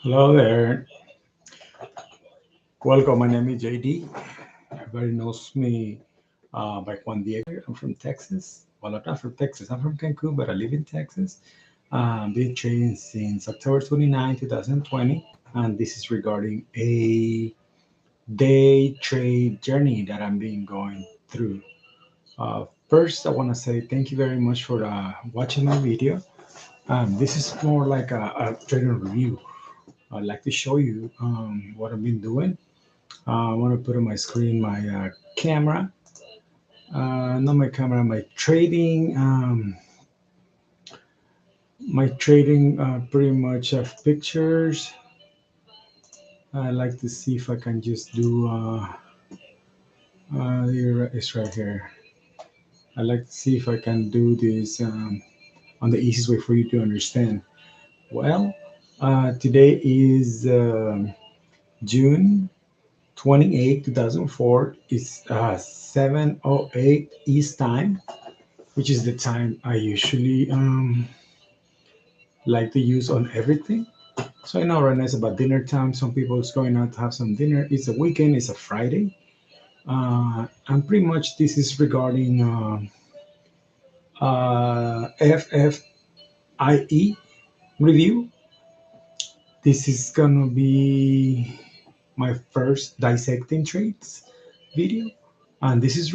Hello there. Welcome. My name is JD. Everybody knows me by Juan Diego. I'm from Texas. Well, I'm not from Texas. I'm from Cancun, but I live in Texas. Been trading since October 29, 2020. And this is regarding a day trade journey that I'm been going through. First, I want to say thank you very much for watching my video. This is more like a trading review. I'd like to show you what I've been doing. I want to put on my screen my camera, not my camera, my trading pretty much of pictures. I like to see if I can just do, it's right here. I like to see if I can do this on the easiest way for you to understand. Well, today is June 28, 2004. It's 7:08 East time, which is the time I usually like to use on everything. So I know right now it's about dinner time. Some people is going out to have some dinner. It's a weekend. It's a Friday, and pretty much this is regarding FFIE review. This is gonna be my first dissecting traits video, and this is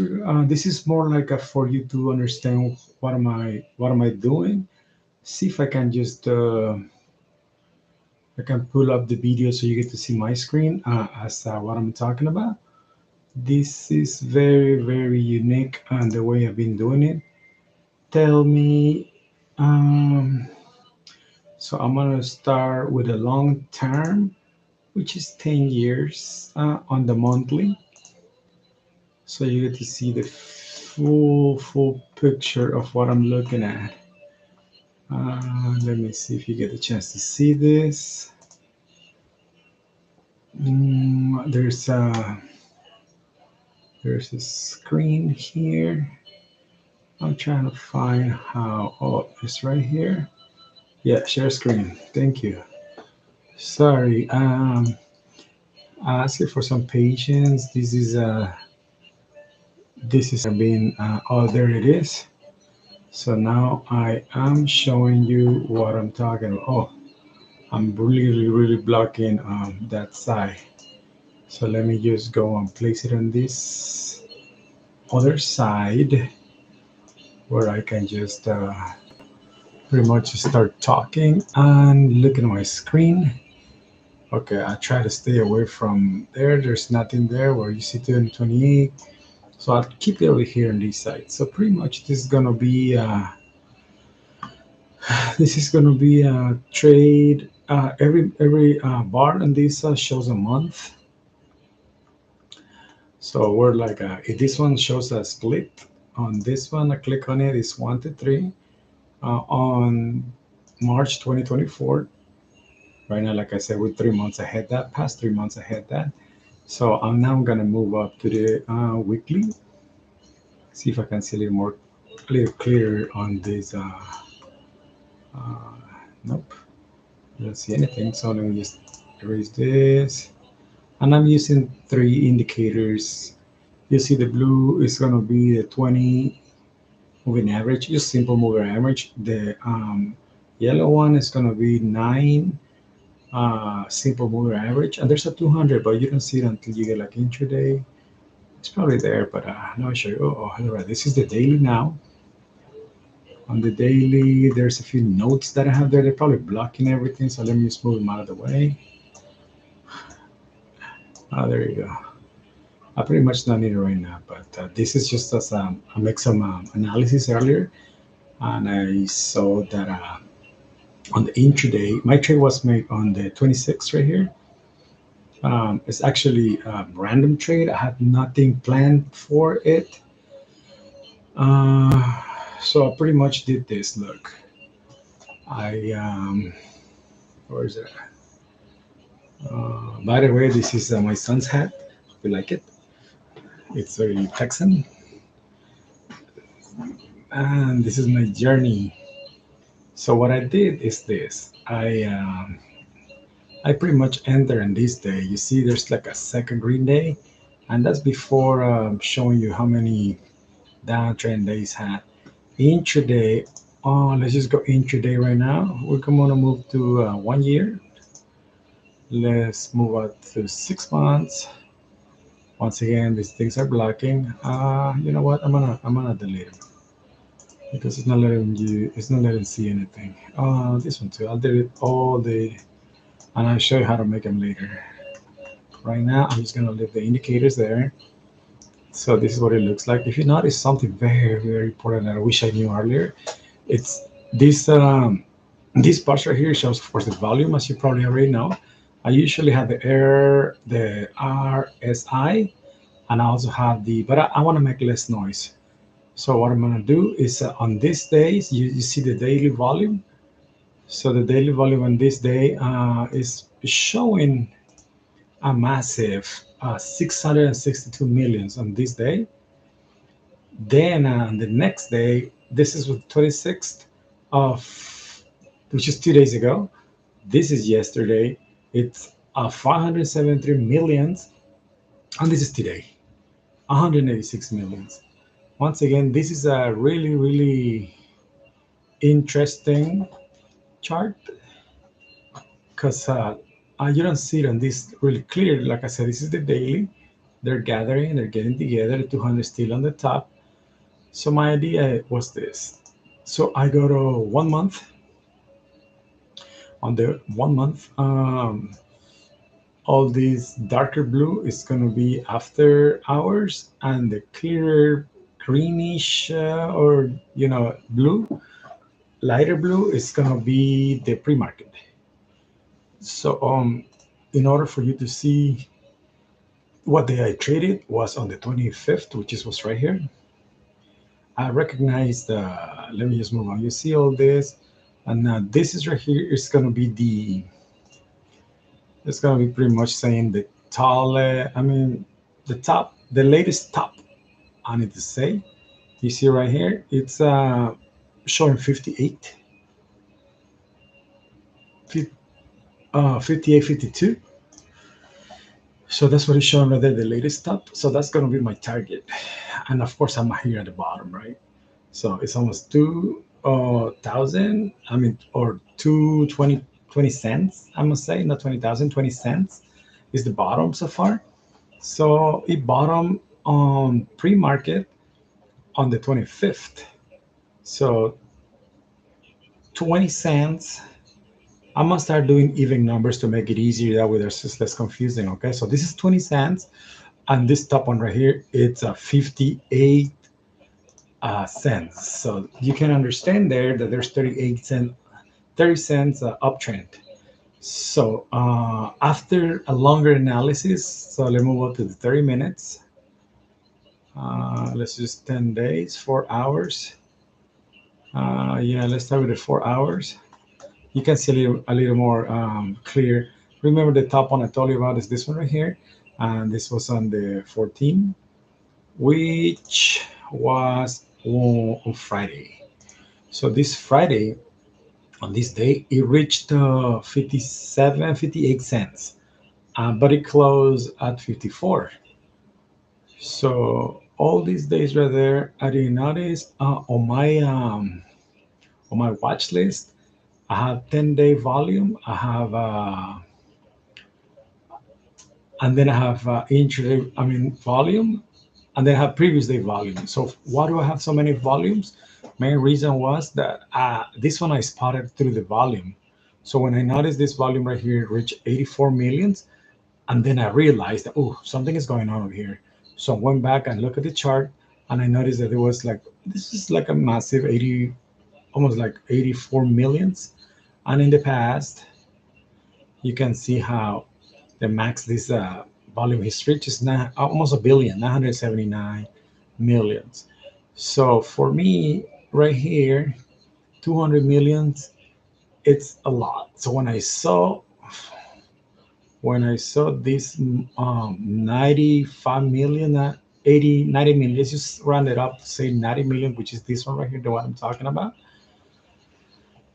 more like a, for you to understand what am I doing. See if I can just I can pull up the video so you get to see my screen as what I'm talking about. This is very unique and the way I've been doing it. Tell me, um, so I'm gonna start with a long term, which is 10 years on the monthly. So you get to see the full picture of what I'm looking at. Let me see if you get a chance to see this. There's a screen here. I'm trying to find how. Oh, it's right here. Yeah, share screen. Thank you. Sorry. I ask you for some patience. This is being. Oh, there it is. So now I am showing you what I'm talking about. Oh, I'm really blocking that side. So let me just go and place it on this other side where I can just pretty much start talking and looking at my screen. Okay, I try to stay away from there. There's nothing there where you see 228. So I'll keep it over here on this side. So pretty much this is gonna be a trade. Every bar on this shows a month. So we're like if this one shows a split on this one, I click on it. It's 1 to 3 on March 2024. Right now, like I said, we're 3 months ahead that, past 3 months ahead that. So I'm now gonna move up to the weekly. See if I can see a little clearer on this. Uh, nope, I don't see anything. So let me just erase this. And I'm using 3 indicators. You see the blue is gonna be the 20 moving average, just simple moving average. The yellow one is gonna be 9 simple moving average, and there's a 200, but you don't see it until you get like intraday. It's probably there, but now I show you. Oh, all right. This is the daily now. On the daily, there's a few notes that I have there. They're probably blocking everything, so let me just move them out of the way. There you go. I pretty much don't need it right now, but this is just as I make some analysis earlier, and I saw that on the intraday, my trade was made on the 26th right here. It's actually a random trade. I had nothing planned for it. So I pretty much did this. Look, where is it? By the way, this is my son's hat. Hope you like it. It's very Texan. And this is my journey. So what I did is this. I I pretty much enter in this day. You see, there's like a second green day, and that's before showing you how many downtrend days had. Intraday, let's just go intraday right now. We're gonna move to 1 year. Let's move out to 6 months. Once again, these things are blocking. You know what? I'm gonna delete them because it's not letting see anything. This one too. I'll delete all the, and I'll show you how to make them later. Right now, I'm just gonna leave the indicators there. So this is what it looks like. If you notice something very, very important that I wish I knew earlier, it's this this part right here shows, of course, the volume, as you probably already know. I usually have the RSI, and I also have the, but I want to make less noise. So what I'm gonna do is on these days, you see the daily volume. So the daily volume on this day is showing a massive 662 millions on this day. Then the next day, this is with 26th of, which is 2 days ago. This is yesterday. It's 573 millions, and this is today, 186 millions. Once again, this is a really, really interesting chart because you don't see it on this really clear. Like I said, this is the daily. They're gathering, they're getting together. The 200 still on the top. So my idea was this. So I go to 1 month. On the 1 month, all this darker blue is going to be after hours, and the clearer greenish or blue, lighter blue is going to be the pre-market. So in order for you to see what day I traded was on the 25th, which was right here. I recognized, let me just move on. You see all this, and now this is right here. It's going to be it's going to be pretty much saying the tall, the top, the latest top, I need to say. You see right here, it's showing 58, 58, 52. So that's what it's showing right there, the latest top. So that's going to be my target. And of course, I'm here at the bottom, right? So it's almost 2,000, or 20 cents, I must say, not 20,000, 20 cents is the bottom so far. So it bottom on pre-market on the 25th. So 20 cents. I'm gonna start doing even numbers to make it easier. That way there's just less confusing. Okay, so this is 20 cents, and this top one right here, it's 58 cents. So you can understand there that there's 30 cents uptrend. So after a longer analysis, so let's move on to the 30 minutes. Let's just 10 days, 4 hours. Let's start with the 4 hours. You can see a little more clear. Remember the top one I told you about is this one right here. And this was on the 14th, which was on Friday. So this Friday, on this day, it reached 57, 58 cents, but it closed at 54. So all these days right there, I didn't notice on my watch list, I have 10-day volume. I have and then I have intraday, volume, and then I have previous day volume. So why do I have so many volumes? Main reason was that this one I spotted through the volume. So when I noticed this volume right here reached 84 millions, and then I realized that, oh, something is going on over here. So I went back and looked at the chart, and I noticed that it was like, this is like a massive 80, almost like 84 millions. And in the past, you can see how the max this volume has reached is almost a billion, 979 millions. So for me, right here, 200 millions, it's a lot. So when I saw this 95 million, 80, 90 million, let's just round it up to say 90 million, which is this one right here, the one I'm talking about.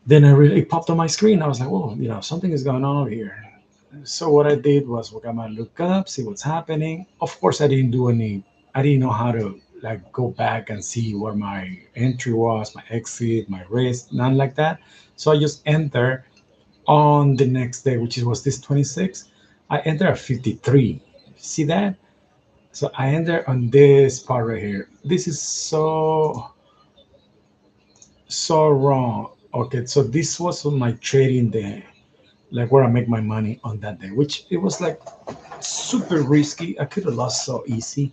Then it popped on my screen. I was like, whoa, something is going on over here. So what I did was we're gonna look up, see what's happening. Of course, I didn't know how to like go back and see where my entry was, my exit, my risk, none like that. So I just enter on the next day, which was this 26. I enter at 53. See that? So I enter on this part right here. This is so wrong. Okay, so this was on my trading day, like where I make my money on that day, which it was like super risky. I could have lost so easy.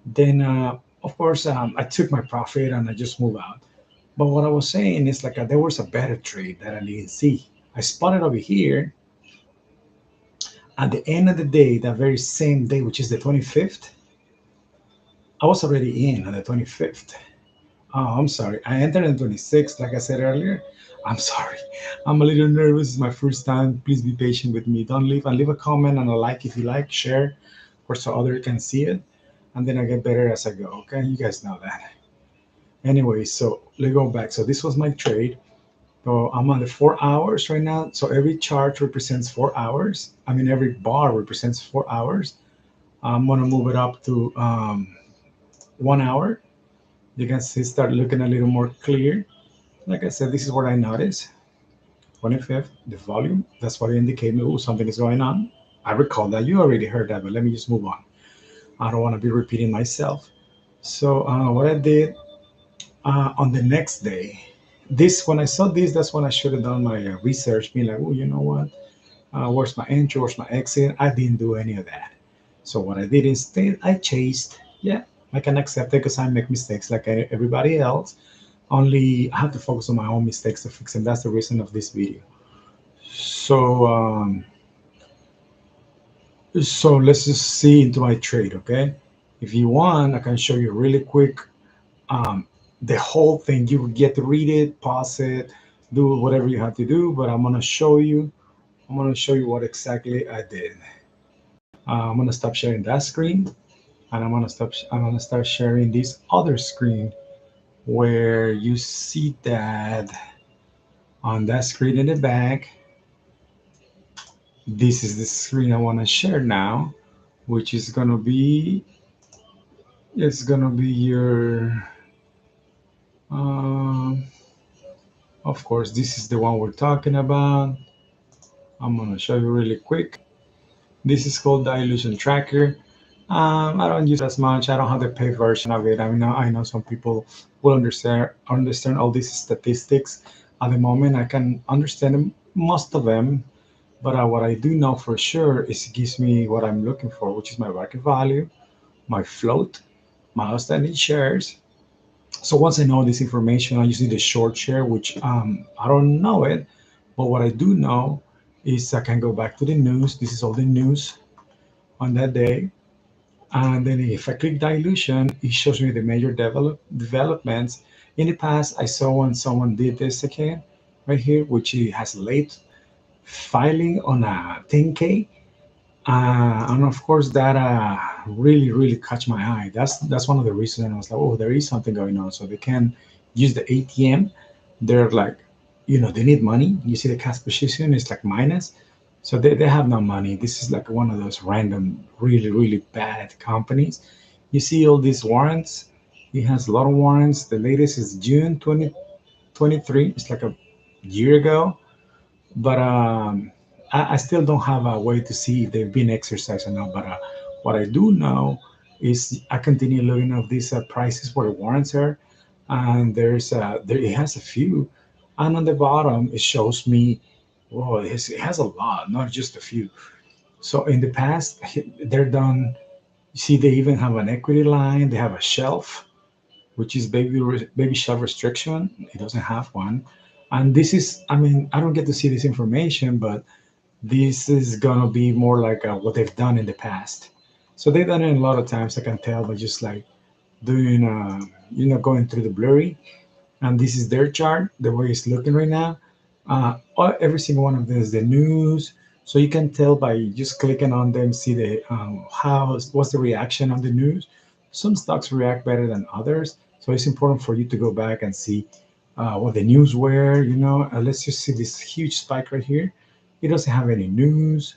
Then, of course, I took my profit and I just moved out. But what I was saying is like there was a better trade that I didn't see. I spotted over here at the end of the day, that very same day, which is the 25th. I was already in on the 25th. Oh, I'm sorry. I entered on 26th, like I said earlier. I'm sorry. I'm a little nervous. It's my first time. Please be patient with me. Don't leave and leave a comment and a like if you like, share, or so others can see it. And then I get better as I go. Okay, you guys know that. Anyway, so let's go back. So this was my trade. So I'm on the 4 hours right now. So every chart represents 4 hours. I mean, every bar represents 4 hours. I'm gonna move it up to 1 hour. You can see start looking a little more clear. Like I said, this is what I noticed. 25th, the volume. That's what indicates me, oh, something is going on. I recall that you already heard that, but let me just move on. I don't want to be repeating myself. So what I did on the next day, this when I saw this, that's when I should have done my research, being like, oh, you know what? Where's my entry? Where's my exit? I didn't do any of that. So what I did instead, I chased. Yeah, I can accept it because I make mistakes like everybody else. Only I have to focus on my own mistakes to fix them. That's the reason of this video. So so let's just see into my trade, okay? If you want, I can show you really quick um, the whole thing. You get to read it, pause it, do whatever you have to do. But I'm gonna show you. I'm gonna show you what exactly I did. I'm gonna stop sharing that screen, and I'm gonna start sharing this other screen where you see that on that screen in the back. This is the screen I want to share now, which is gonna be it's gonna be your um, of course this is the one we're talking about. I'm gonna show you really quick. This is called the illusion tracker. I don't use it as much. I don't have the paid version of it. I know some people will understand all these statistics. At the moment, I can understand most of them, but what I do know for sure is it gives me what I'm looking for, which is my market value, my float, my outstanding shares. So once I know this information, I usually the short share, which I don't know it, but what I do know is I can go back to the news. This is all the news on that day. And then if I click dilution, it shows me the major developments. In the past, I saw when someone did this again, right here, which it has late filing on a 10K. And of course, that really caught my eye. That's one of the reasons I was like, oh, there is something going on. So they can use the ATM. They're like, they need money. You see the cash position is like minus. So they have no money. This is like one of those random, really bad companies. You see all these warrants. He has a lot of warrants. The latest is June 2023. It's like a year ago. But I still don't have a way to see if they've been exercised or not. But what I do know is I continue looking at these prices where the warrants are, and there it has a few, and on the bottom it shows me, well, it has a lot, not just a few. So in the past, they're done. You see, they even have an equity line. They have a shelf, which is baby shelf restriction. It doesn't have one. And this is, I mean, I don't get to see this information, but this is gonna be more like what they've done in the past. So they've done it a lot of times. I can tell by just like doing, going through the blurry. And this is their chart, the way it's looking right now. Every single one of them is the news. So you can tell by just clicking on them, see the what's the reaction on the news. Some stocks react better than others. So it's important for you to go back and see what the news were. Let's just see this huge spike right here. It doesn't have any news.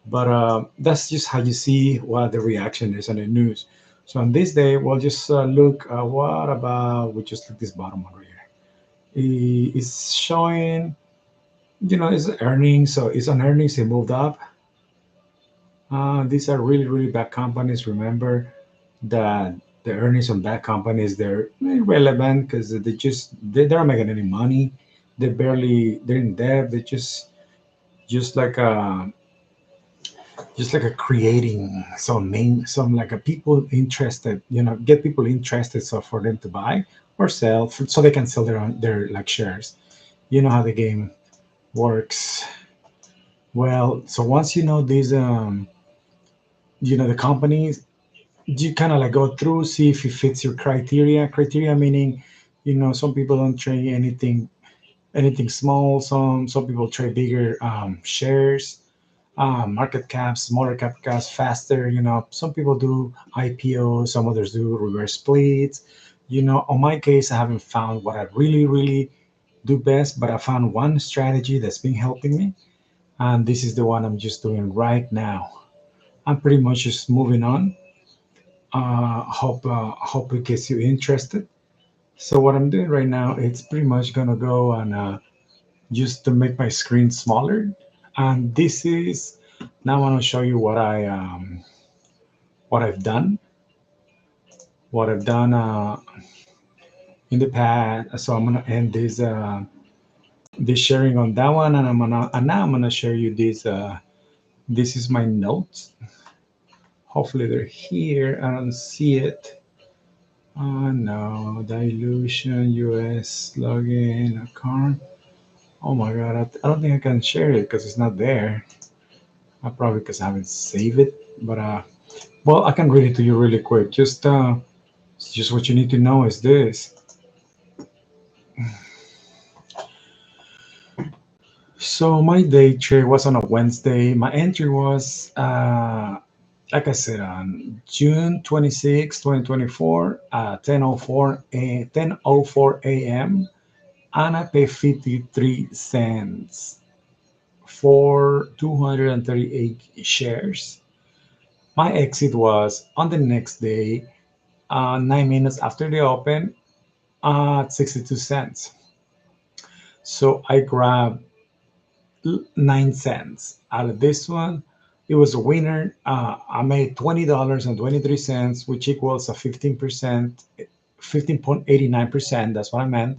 But that's just how you see what the reaction is on the news. So on this day, we'll just look. What about we just look this bottom one right here? It's showing, it's earnings. So it's on earnings. It moved up. These are really, really bad companies. Remember that the earnings on bad companies, they're irrelevant because they're not making any money. They're in debt. They just like creating some like a people interested, get people interested, so for them to buy or sell, so they can sell their like shares. You know how the game works. Well, so once you know these, the companies, you kind of like go through, see if it fits your criteria, meaning, some people don't trade anything small, some people trade bigger shares, market caps, smaller caps, faster. Some people do IPO, some others do reverse splits. On my case, I haven't found what I really, really do best, but I found one strategy that's been helping me, and this is the one I'm just doing right now. I'm pretty much just moving on. Hope it gets you interested. So what I'm doing right now, it's pretty much gonna go and just to make my screen smaller. And this is now I want to show you what I've done, what I've done in the past. So I'm gonna end this sharing on that one, and now I'm gonna share you this. This is my notes. Hopefully they're here. I don't see it. Oh no, dilution, US login account. Oh my god, I don't think I can share it because it's not there. Probably because I haven't saved it. But well, I can read it to you really quick. Just what you need to know is this. So my day trade was on a Wednesday. My entry was, like I said, on June 26, 2024, 10:04 a.m. And I paid 53 cents for 238 shares. My exit was on the next day, 9 minutes after the open, at 62 cents. So I grabbed 9 cents out of this one. It was a winner. I made $20.23, which equals a 15%, 15.89%. That's what I meant.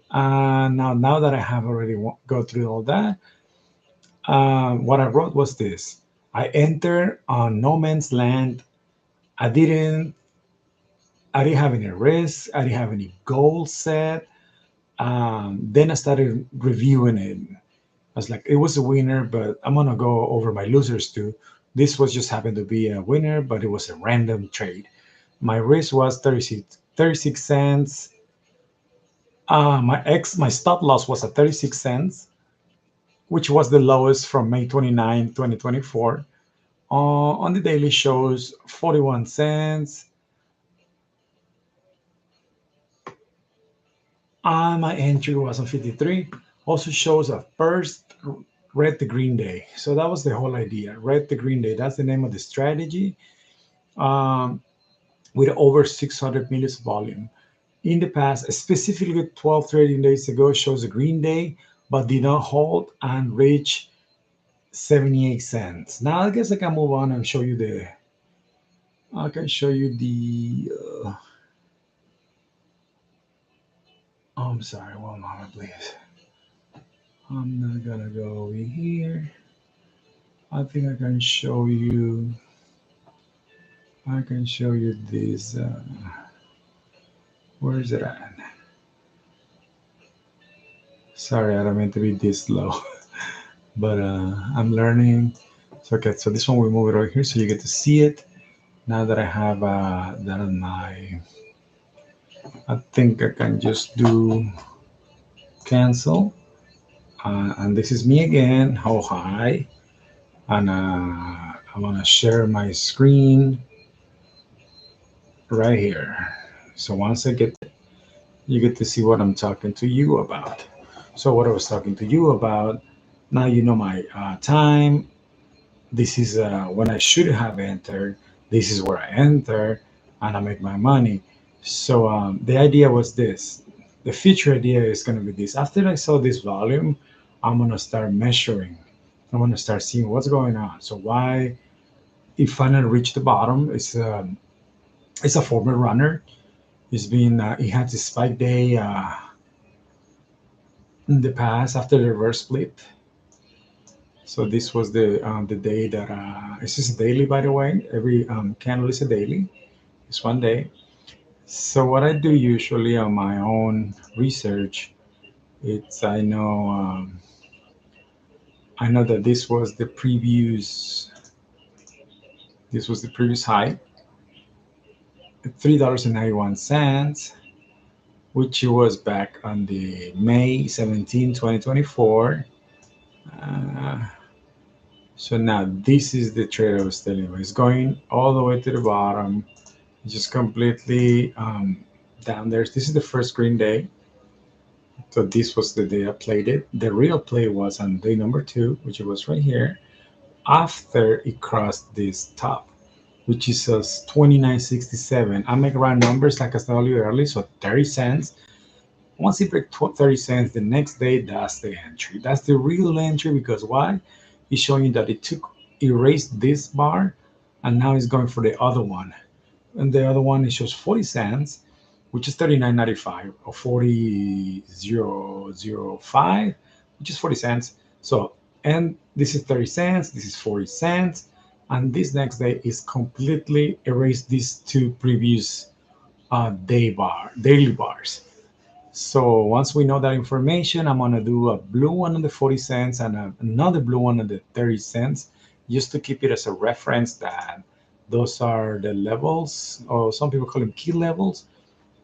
Now that I have already go through all that, what I wrote was this: I entered on no man's land. I didn't. I didn't have any risk. I didn't have any goals set. Then I started reviewing it. I was like, it was a winner, but I'm gonna go over my losers too. This was just happened to be a winner, but it was a random trade. My risk was 36 cents. My stop loss was at 36 cents, which was the lowest from May 29, 2024. On the daily shows 41 cents. My entry was on 53. Also shows a first red to green day. So that was the whole idea. Red to green day. That's the name of the strategy. Um, with over 600 million volume. In the past, specifically 12 trading days ago, shows a green day, but did not hold and reach 78 cents. Now I guess I can move on and show you I can show you oh, I'm sorry, one moment, please. I'm not gonna go over here. I think I can show you this. Where is it at? Sorry, I don't mean to be this slow, but I'm learning. So, okay, so this one we move it over here so you get to see it. Now that I have that on I think I can just do cancel. And this is me again. Oh, hi. And I want to share my screen right here. So once I get you get to see what I'm talking to you about. So what I was talking to you about, now you know my time, this is when I should have entered. This is where I enter, and I make my money. So the idea was this. The future idea is going to be this. After I saw this volume, I'm going to start measuring. I'm going to start seeing what's going on. So why it finally reached the bottom? It's a former runner. It's been he had this spike day in the past after the reverse split. So this was the day that this is daily, by the way. Every candle is a daily. It's one day. So what I do usually on my own research, it's I know that this was the previous high, $3.91, which was back on the May 17, 2024. So now this is the trade I was telling you. It's going all the way to the bottom, just completely down there. This is the first green day. So this was the day I played it. The real play was on day number 2, which was right here, after it crossed this top, which is 29.67. I make round numbers like I told you earlier, so 30 cents. Once it breaks 30 cents, the next day, that's the entry. That's the real entry, because why? It's showing you that it erased this bar, and now it's going for the other one. And the other one, it shows 40 cents, which is 39.95, or 40.005, which is 40 cents. So, and this is 30 cents, this is 40 cents, and this next day is completely erased these two previous daily bars. So once we know that information, I'm gonna do a blue one on the 40 cents and another blue one on the 30 cents, just to keep it as a reference that those are the levels, or some people call them key levels,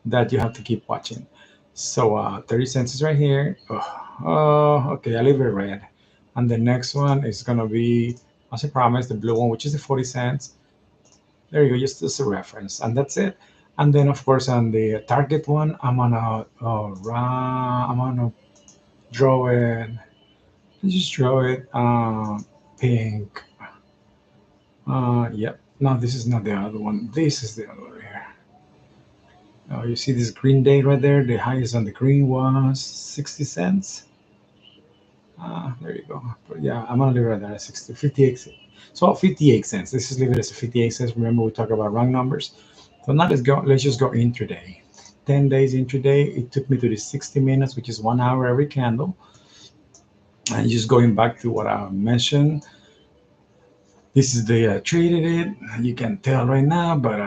that you have to keep watching. So 30 cents is right here. Okay, I leave it red. And the next one is gonna be, as I promised, the blue one, which is the 40 cents. There you go, just as a reference, and that's it. And then of course on the target one, I'm gonna draw it. Let's just draw it pink. Yep. No, this is not the other one. This is the other one here. Oh, you see this green date right there? The highest on the green was 60 cents. There you go. But yeah, I'm gonna leave it right there at 58 cents. So 58 cents. Let's just leave it as a 58 cents. Remember, we talk about round numbers. So now let's just go intraday. 10 days intraday. It took me to the 60 minutes, which is 1 hour every candle. And just going back to what I mentioned, this is the traded it. You can tell right now, but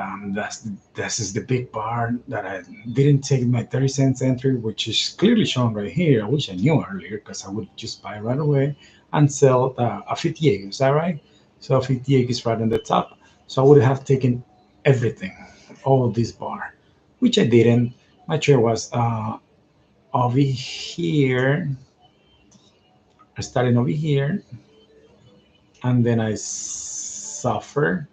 this is the big bar that I didn't take my 30 cents entry, which is clearly shown right here. I wish I knew earlier, because I would just buy right away and sell a 58. Is that right? So 58 is right on the top. So I would have taken everything, all this bar, which I didn't. My trade was over here. I started over here, and then I suffer,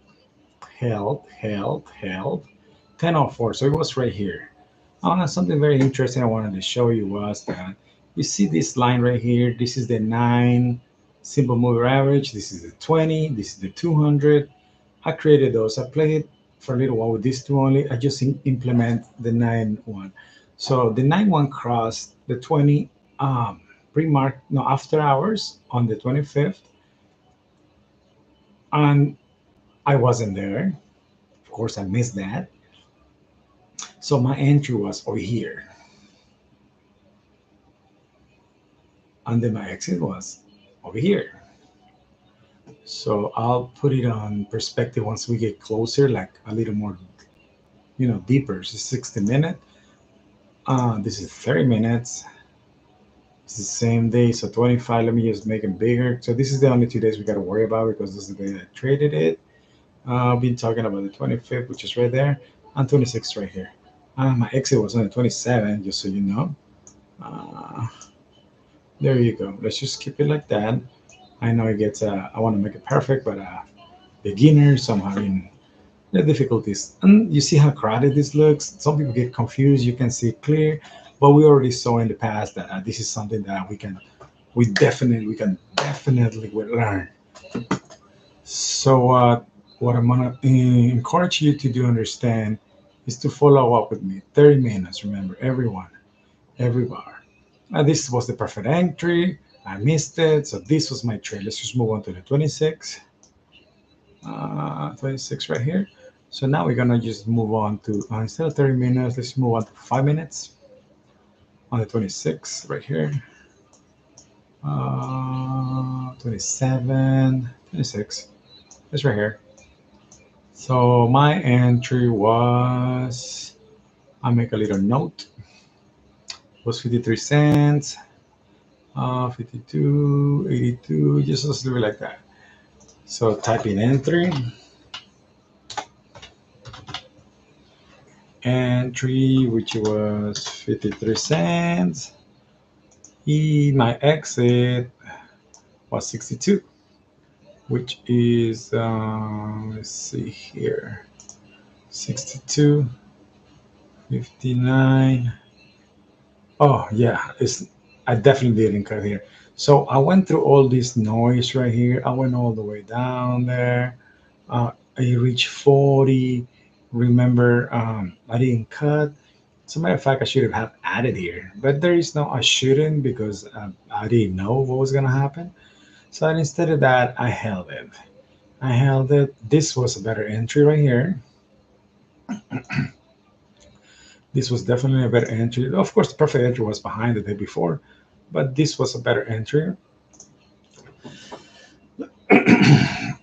held, 1004. So it was right here. Something very interesting I wanted to show you was that you see this line right here. This is the 9 simple moving average. This is the 20. This is the 200. I created those. I played for a little while with these two only. I just implement the 9-1. So the 9-1 crossed the 20 pre-mark, no, after hours on the 25th. And I wasn't there. Of course, I missed that. So my entry was over here. And then my exit was over here. So I'll put it on perspective once we get closer, like a little more, deeper. This is 60 minutes. This is 30 minutes. It's the same day, so 25. Let me just make it bigger. So this is the only 2 days we got to worry about, because this is the day I traded it. I've been talking about the 25th, which is right there, and 26th right here. My exit was on the 27th, just so you know. There you go. Let's just keep it like that. I know it gets, I want to make it perfect, but beginners, I'm having the difficulties. And you see how crowded this looks? Some people get confused. You can see it clear, but we already saw in the past that this is something that we can definitely learn. So what I'm gonna encourage you to do understand is to follow up with me. 30 minutes, remember, everyone, every bar. This was the perfect entry. I missed it, so this was my trade. Let's just move on to the 26. 26 right here. So now we're gonna just move on to instead of 30 minutes, let's move on to 5 minutes on the 26 right here. 27, 26. It's right here. So my entry was, I'll make a little note, was 53 cents, 52, 82, just let's do it like that. So type in entry, which was 53 cents. My exit was 62, which is, let's see here, 62, 59. Oh yeah, I definitely didn't cut here. So I went through all this noise right here. I went all the way down there. I reached 40. Remember, I didn't cut. As a matter of fact, I should have added here, but there is no I shouldn't because I didn't know what was gonna happen. So instead of that, I held it. I held it. This was a better entry right here. This was definitely a better entry. Of course, the perfect entry was behind the day before, but this was a better entry.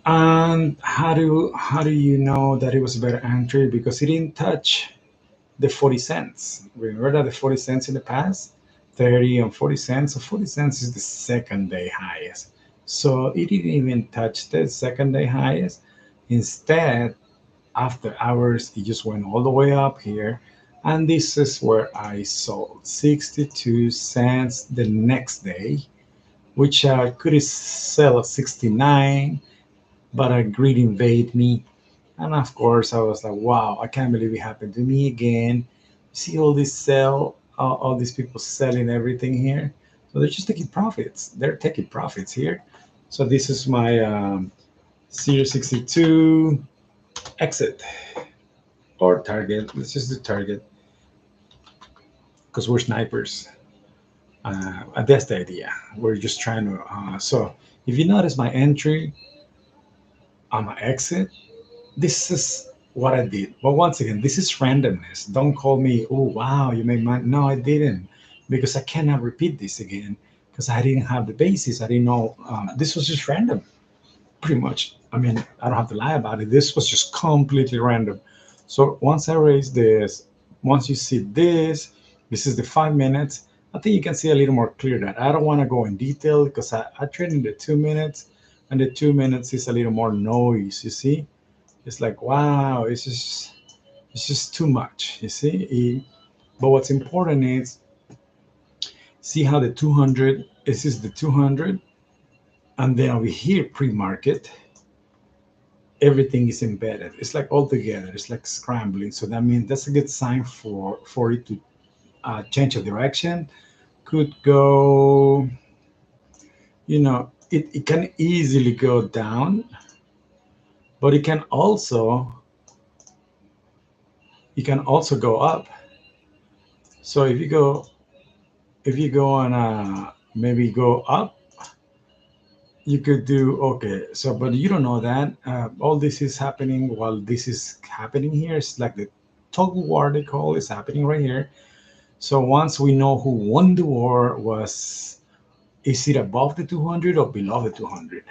And how do you know that it was a better entry? Because it didn't touch the 40 cents. Remember that the 40 cents in the past, 30 and 40 cents. So 40 cents is the second day highest. So it didn't even touch the second day highest. Instead, after hours, it just went all the way up here. And this is where I sold 62 cents the next day, which I could sell at 69, but a greed invaded me. And of course, I was like, wow, I can't believe it happened to me again. See all these people selling everything here. So they're just taking profits. They're taking profits here. So this is my 062 exit or target. Let's just do target because we're snipers. That's the idea. We're just trying to. So if you notice my entry on my exit, this is what I did. But once again, this is randomness. Don't call me, oh, wow, you made money. No, I didn't, because I cannot repeat this again because I didn't have the basis. I didn't know. This was just random, pretty much. I mean, I don't have to lie about it. This was just completely random. So once I raise this, once you see this is the 5 minutes. I think you can see a little more clear that I don't want to go in detail because I trade in the 2 minutes, and the 2 minutes is a little more noise. You see, it's like, wow, it's just too much. You see, but what's important is see how the 200. This is the 200, and then over here pre-market everything is embedded. It's like all together. It's like scrambling. So that means that's a good sign for it to change of direction. Could go, it can easily go down, but it can also go up. So if you go and maybe go up, you could do okay. So, but you don't know that all this is happening while this is happening here. It's like the tug war they call is happening right here. So once we know who won the war, is it above the 200 or below the 200?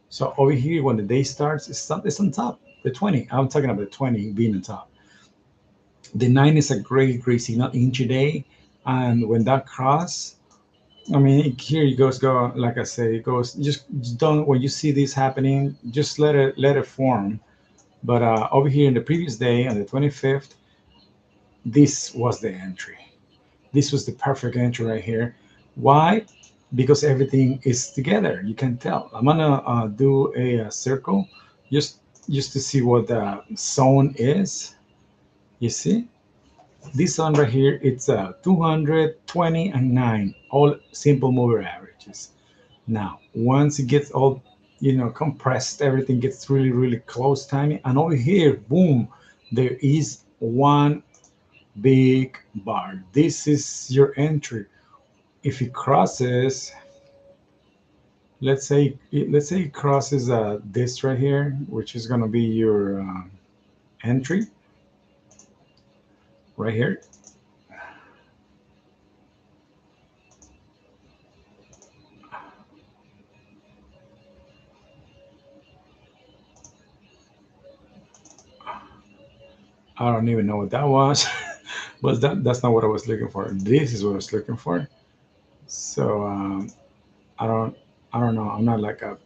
So over here, when the day starts, it's on top. The 20. I'm talking about the 20 being on top. The 9 is a great signal intraday, and when that cross, I mean, here it go like I say, it goes. Just don't when you see this happening, just let it form. But over here in the previous day, on the 25th, this was the entry. This was the perfect entry right here. Why? Because everything is together. You can tell. I'm gonna do a circle just to see what the zone is. You see? This one right here, it's 220 and 9, all simple mover averages. Now, once it gets all compressed. Everything gets really, really close, tiny. And over here, boom, there is one big bar. This is your entry. If it crosses, let's say it crosses this right here, which is going to be your entry right here. I don't even know what that was, but that's not what I was looking for. This is what I was looking for. So I don't I don't know. I'm not like a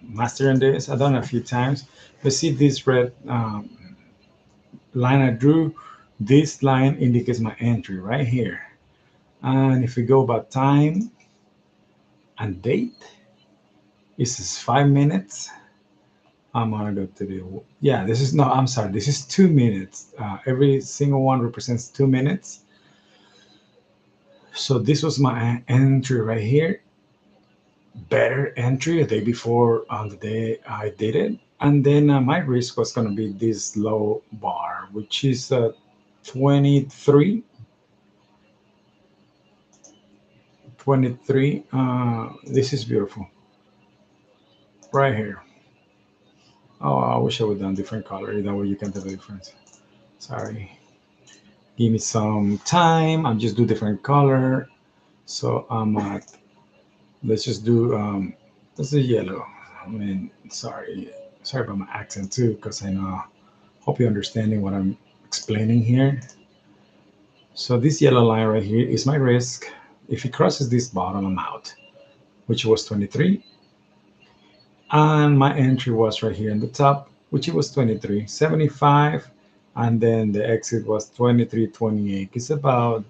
master in this. I've done it a few times. But see this red line I drew. This line indicates my entry right here. And if we go by time and date, this is 5 minutes. I'm gonna go to the yeah. This is no. I'm sorry. This is 2 minutes. Every single one represents 2 minutes. So this was my entry right here. Better entry a day before on the day I did it, and then my risk was gonna be this low bar, which is 23. 23. This is beautiful right here. Oh, I wish I would have done different color. That way you can tell the difference. Sorry. Give me some time. I'll just do different color. So I'm at, let's just do, let's do yellow. I mean, sorry about my accent too, because I know, hope you're understanding what I'm explaining here. So this yellow line right here is my risk. If it crosses this bottom, I'm out, which was 23. And my entry was right here in the top, which it was 23.75, and then the exit was 23.28. It's about,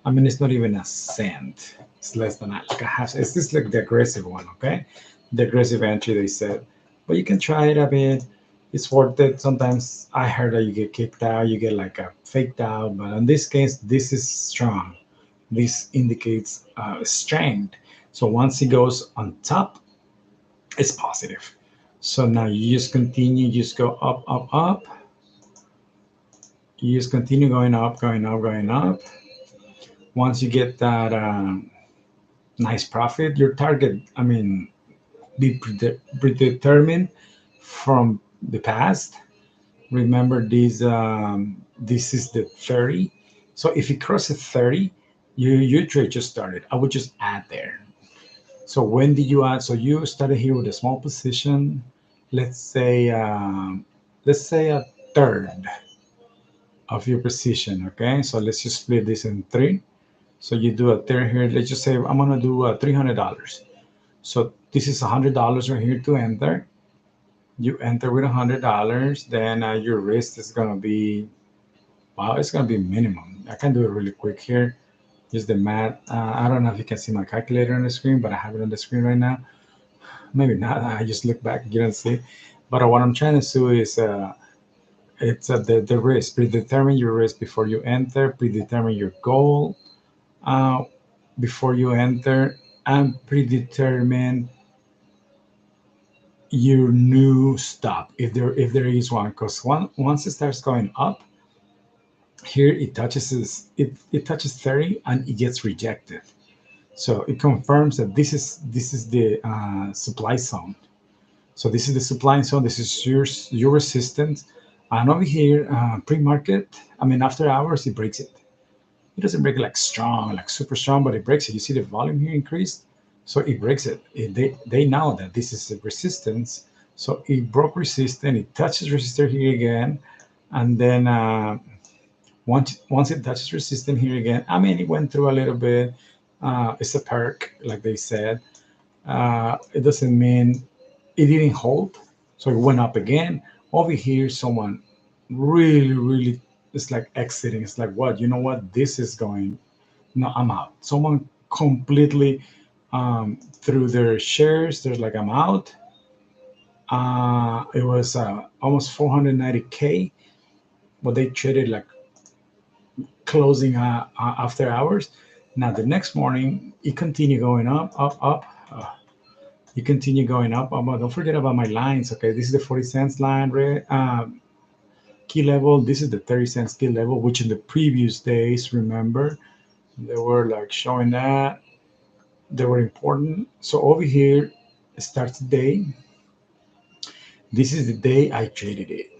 I mean, it's not even a cent. It's less than like a half. It's just like the aggressive one, okay? The aggressive entry they said, but you can try it a bit. It's worth it. Sometimes I heard that you get kicked out, you get like a faked out, but in this case, this is strong. This indicates strength. So once it goes on top, it's positive. So now you just continue, just go up, up, up. You just continue going up, going up, going up. Once you get that nice profit, your target, I mean, be predetermined from the past. Remember this is the 30. So if it crosses 30, your trade just started. I would just add there. So when did you add? So you started here with a small position. Let's say let's say a third of your position. Okay, so let's just split this in three. So you do a third here. Let's just say I'm gonna do $300. So this is $100 right here to enter. You enter with $100, then your risk is gonna be, wow, it's gonna be minimum. I can do it really quick here. Use the math. I don't know if you can see my calculator on the screen, but I have it on the screen right now. Maybe not. I just look back, you don't see. But what I'm trying to do is it's the risk. Predetermine your risk before you enter. Predetermine your goal uh, before you enter, and predetermine your new stop if there is one. Because once it starts going up, here it touches 30 and it gets rejected. So it confirms that this is the supply zone. So this is the supply zone. This is your resistance. And over here, pre-market, I mean, after hours, it breaks it. It doesn't break it like strong, like super strong, but it breaks it. You see the volume here increased? So it breaks it. They know that this is a resistance. So it broke resistance. It touches resistor here again. And then once it touches resistance here again, I mean, it went through a little bit. It's a perk, like they said. It doesn't mean it didn't hold, so it went up again. Over here, someone really, really, it's like exiting. It's like, what? You know what? This is going. No, I'm out. Someone completely through their shares. They're like, I'm out. It was almost 490K, but they traded like closing after hours. Now the next morning, it continued going up, up, up. You continue going up. Don't forget about my lines. Okay, this is the 40 cents line, key level. This is the 30 cents key level, which in the previous days, remember, they were like showing that they were important. So over here starts the day. This is the day I traded it.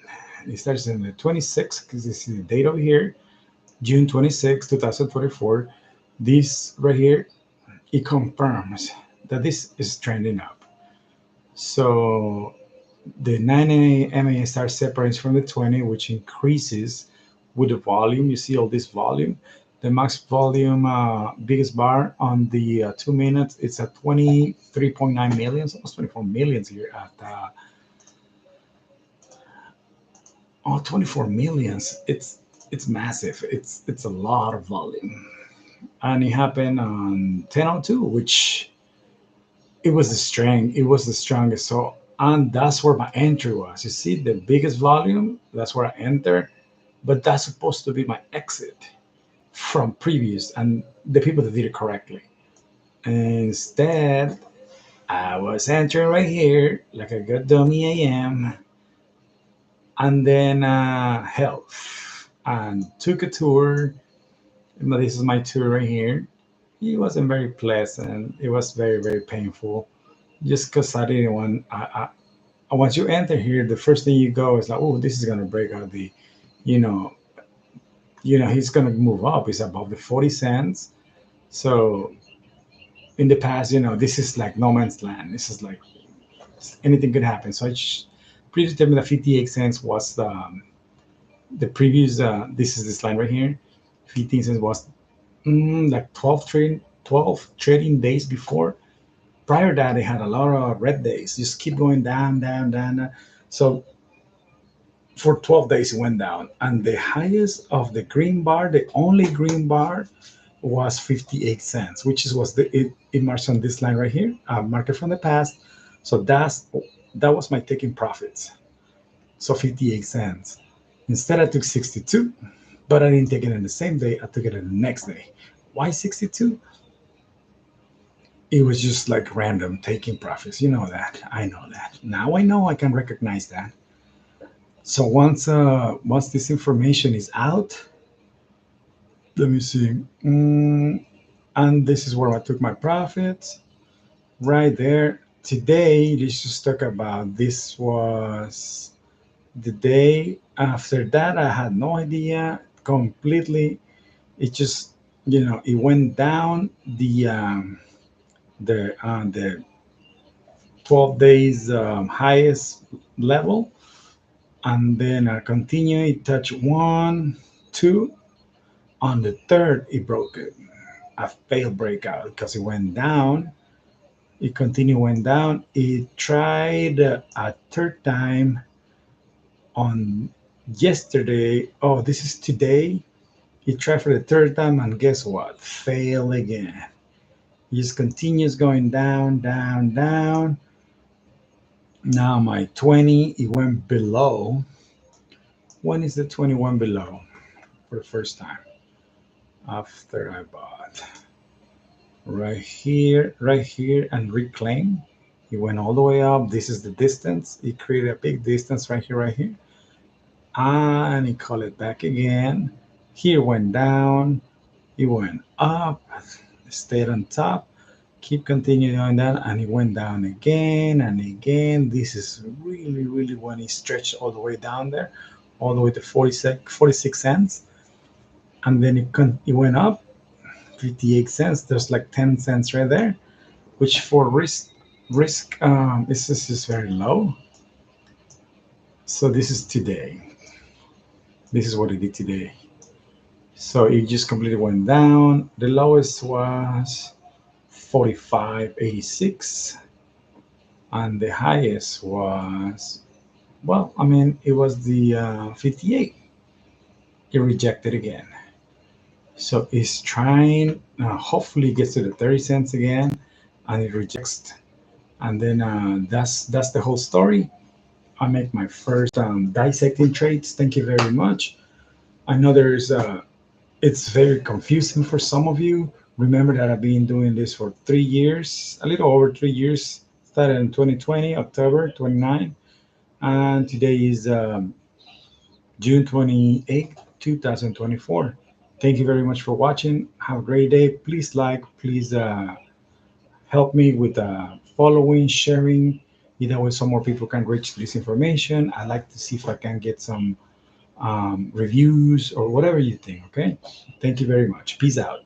It starts in the 26th because this is the date over here, June 26, 2024. This right here, it confirms that this is trending up. So the 9 MA starts separating from the 20, which increases with the volume. You see all this volume. The max volume, biggest bar on the 2 minutes, it's at 23.9 millions, almost 24 millions here at 24 millions. It's massive. It's a lot of volume, and it happened on 10:02, which it was the strength. It was the strongest. So, and that's where my entry was. You see, the biggest volume. That's where I enter, but that's supposed to be my exit from previous and the people that did it correctly. Instead, I was entering right here like a good dummy I am, and then health and took a tour. This is my tour right here. It wasn't very pleasant. It was very painful. Just because I didn't want. Once you enter here, the first thing you go is like, oh, this is gonna break out the, you know, he's gonna move up. It's above the 40 cents. So in the past, this is like no man's land. This is like anything could happen. So previous tell me that 58 cents was the previous. This is this line right here. 15 cents was like 12 trading days before. Prior to that, they had a lot of red days. Just keep going down. So for 12 days, it went down. And the highest of the green bar, the only green bar, was 58 cents, which was it marks on this line right here, market from the past. So that was my taking profits. So 58 cents. Instead, I took 62, but I didn't take it in the same day. I took it in the next day. Why 62? It was just like random taking profits. You know that. I know that. Now I know I can recognize that. So once this information is out, let me see. And this is where I took my profits right there. Today, let's just talk about this was the day after that. I had no idea completely. It just it went down the 12 days highest level, and then I continue. It touched one, two. On the third, it broke it. A failed breakout because it went down. It continued, went down. It tried a third time on yesterday. Oh, this is today. It tried for the third time, and guess what? Fail again. It just continues going down. Now my 20, it went below. When is the 21 below for the first time? After I bought. Right here, and reclaim. It went all the way up. This is the distance. It created a big distance right here. And it called it back again. Here went down. It went up. Stayed on top. Keep continuing on that, and it went down again and again. This is really when it stretched all the way down there, all the way to 46 cents, and then it went up 58 cents. There's like 10 cents right there, which for risk this is very low. So this is today. This is what it did today. So it just completely went down. The lowest was 45.86, and the highest was, well, I mean, it was the 58. It rejected again. So it's trying, hopefully it gets to the 30 cents again, and it rejects. And then that's the whole story. I make my first dissecting trades. Thank you very much. I know it's very confusing for some of you. Remember that I've been doing this for 3 years, a little over 3 years, Started in 2020, October 29, and today is June 28th, 2024. Thank you very much for watching. Have a great day. Please like, please help me with following, sharing. Either way, so more people can reach this information. I like to see if I can get some reviews or whatever you think. Okay. Thank you very much. Peace out.